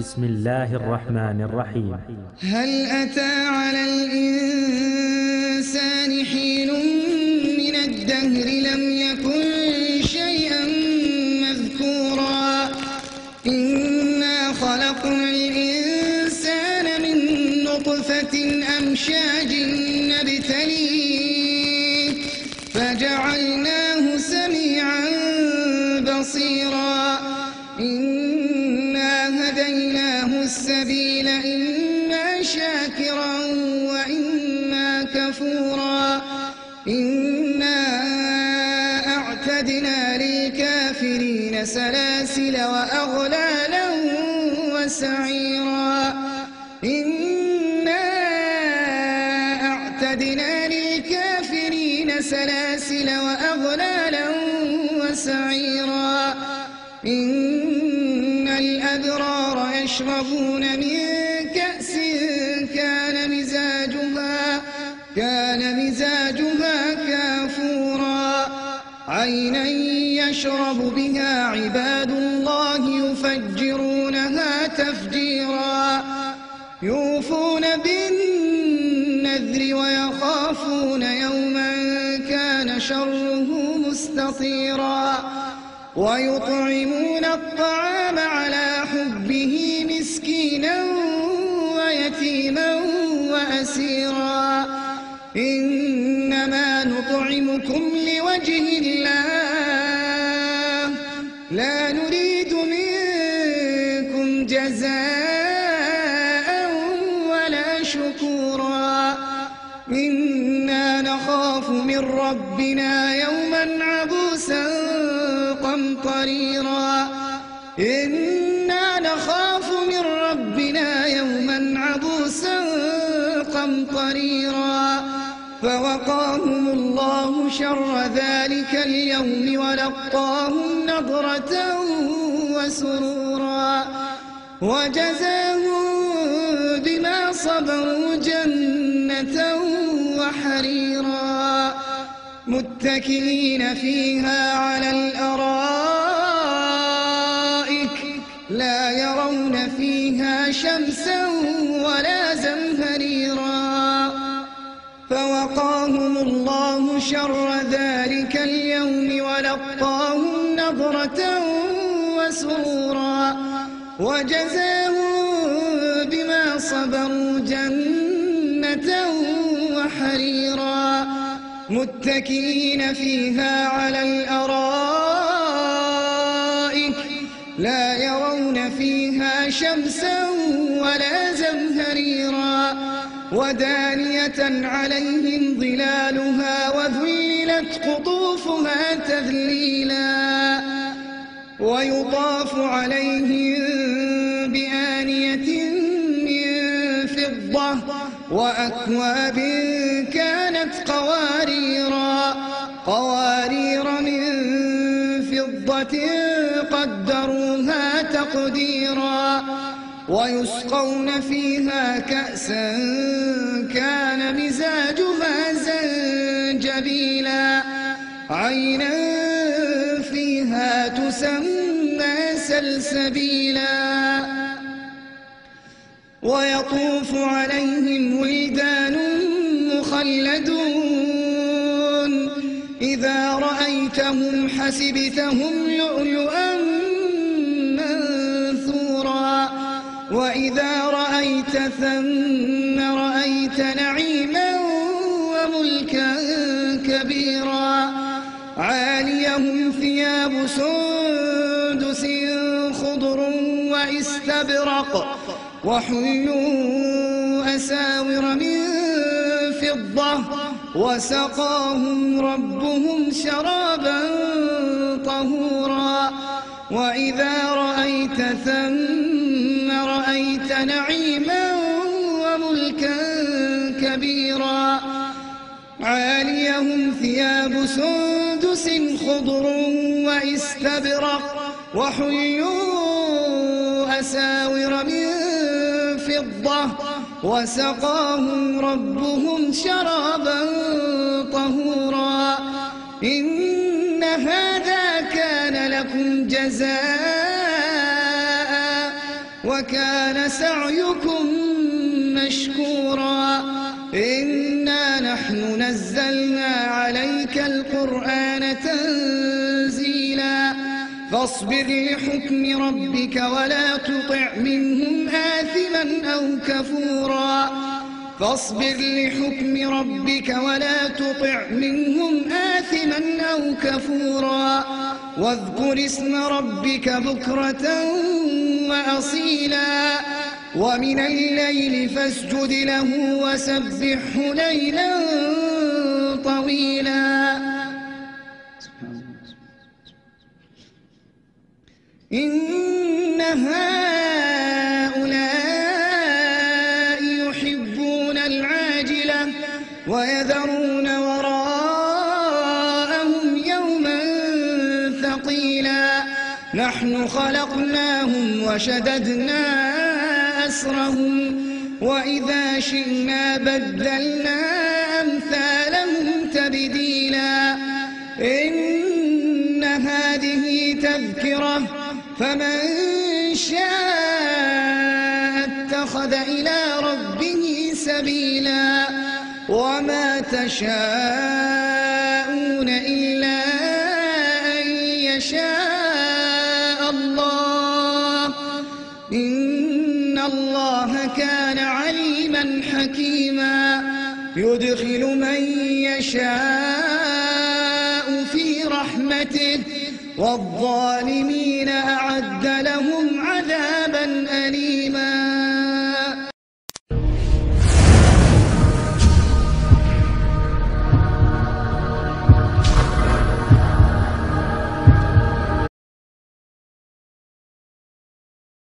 بسم الله الرحمن الرحيم. هل أتى على الإنسان حين من الدهر لم يكن شيئا مذكورا إنا خلقنا الإنسان من نطفة أمشاج نبتليه فجعلناه سميعا بصيرا إنا هديناه السبيل إما شاكرا وإما كفورا إنا أعتدنا للكافرين سلاسل وأغلالا وسعيرا إنا أعتدنا للكافرين سلاسل وأغلالا وسعيرا إن الأبرار يشربون من كأس كان مزاجها كافورا عينا يشرب بها عباد الله يفجرونها تفجيرا يوفون بالنذر ويخافون يوما كان شره مستطيرا ويطعمون الطعام على حبه مسكينا ويتيما وأسيرا إنما نطعمكم لوجه الله لا نريد منكم جزاء ولا شكورا إنا نخاف من ربنا يوما عبوسا قمطريرا إنا نخاف من ربنا يوما عبوسا قمطريرا فوقاهم الله شر ذلك اليوم ولقاهم نضرة وسرورا وجزاهم بما صبروا جنة وحريرا متكئين فيها على الأرائك لا يرون فيها شمسا ولا زمهريرا فوقاهم الله شر ذلك اليوم ولقاهم نضرة وسرورا وجزاهم بما صبروا جنة وحريرا متكئين فيها على الأرائك لا يرون فيها شمسا ولا زمهريرا ودانية عليهم ظلالها وذللت قطوفها تذليلا ويطاف عليهم بآنية من فضة وأكواب كانت قوارير من فضة قدروها تقديرا ويسقون فيها كأسا كان مزاجها زنجبيلا عينا فيها تسمى سلسبيلا ويطوف عليهم ولدان مخلدون إذا رأيتهم حسبتهم لؤلؤا منثورا وإذا رأيت ثم رأيت نعيما وملكا كبيرا عاليهم ثياب سندس خضر واستبرق وحلوا أساور من فضة وسقاهم ربهم شرابا طهورا وإذا رأيت ثم رأيت نعيما وملكا كبيرا عاليهم ثياب سندس خضر واستبرق وحلوا أساور من فضة وسقاهم ربهم شرابا طهورا إن هذا كان لكم جزاء وكان سعيكم مشكورا إنا نحن نزلنا عليك القرآن تنزيلا فاصبر لحكم ربك ولا تطع منهم آثما أو كفورا فاصبر لحكم ربك ولا تطع منهم آثما أو كفورا واذكر اسم ربك بكرة وأصيلا ومن الليل فاسجد له وسبحه ليلا طويلا إن هؤلاء يحبون العاجلة ويذرون وراءهم يوما ثقيلا نحن خلقناهم وشددنا أسرهم وإذا شئنا بدلنا أمثالهم تبديلا إن هذه تذكرة فمن شاء اتخذ إلى ربه سبيلا وما تشاءون إلا أن يشاء الله إن الله كان عليما حكيما يدخل من يشاء في رحمته والظالمين أعد لهم